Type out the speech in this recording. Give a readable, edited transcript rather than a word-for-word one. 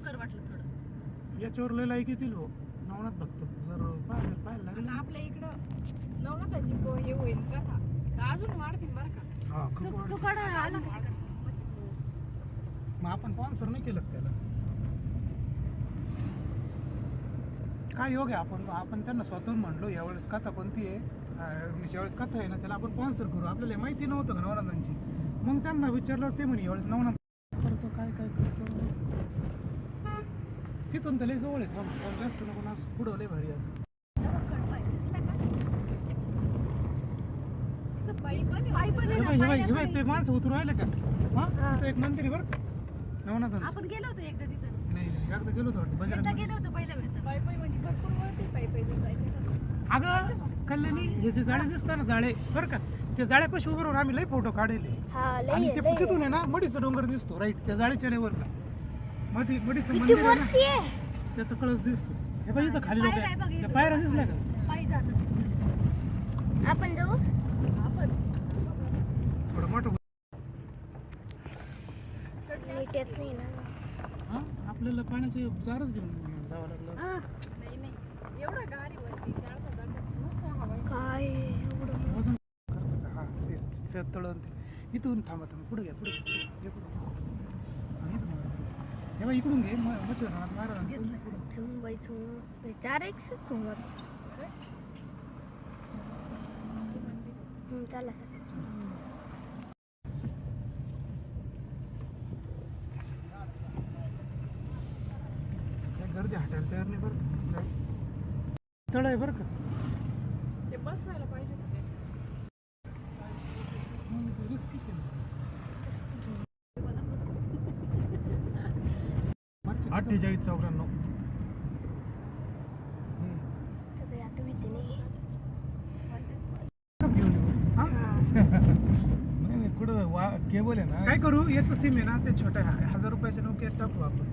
कर वाटलं थोडं. याच्यावर लय लाईक येतील हो नवनाथ भक्त जर पाहायला लागेल आपल्या इकडं नवनाथाची हे होईल कथा तर अजून वाढतील बरं का. हा खूप तू वाढ- कडा आला मग आपण स्पॉन्सर नाही केलं का त्याला काय योग आहे आपण त्यांना स्वतःहून म्हणलो यावेळेस कथा कोणती आहे ज्यावेळेस कथा आहे ना त्याला आपण स्पॉन्सर करू आपल्याला माहिती नव्हतं का नवनाथांची मग त्यांना विचारलं ते म्हणे यावेळेस नवनाथ करतो काय करतो तिथून तर लय जवळ आहे थांब जास्त नको ना पुढं लय भारी आहे ते माणसं उतरू राहिले का हा तिथं एक मंदिर आहे बरं का नवनाथांचं आपण गेलो होतो एकदा तिथं. नाही एकदा गेलो होतो वाटतं एकदा बाजारात गेलो होतो पहिल्या वेळेस. पायी म्हणजे भरपूर वरती पायी जायचं. अगं कल्याणी हे जे जाळे दिसतात ना जाळे बरं का त्या जाळ्यापाशी उभं राहून आम्ही लय फोटो काढले आणि ते तिथून आहे ना मडीचा डोंगर दिसतो राईट त्या जाळीच्या लेवर का मडीचं मंदिर आहे ना त्याचं कळस दिसतो हे बघ इथं खाली लोक त्या पायऱ्या दिसल्या का पायी जातो. आपण जाऊ आपण थोडं मोठं नीट येत नाही ना. हा आपल्याला पाण्याचे जारच घेऊन जावं लागलं नाही एवढं गाडीवरती काय एवढं वजन करतं का? हा ते तळण इथून थांबा पुढे घ्या पुढे हे बघ इकडून घे मच्छर मुंबई चला काय गर्दी हटायला तयार नाही बरं का तळ आहे बरं का ते बसवायला पाहिजे होते. रिस्की 48-94 नाही कुठं केबल आहे ना काय करू याचं सिम आहे ना ते छोट्या 1000 रुपयाच्या नोकियात टाकू आपण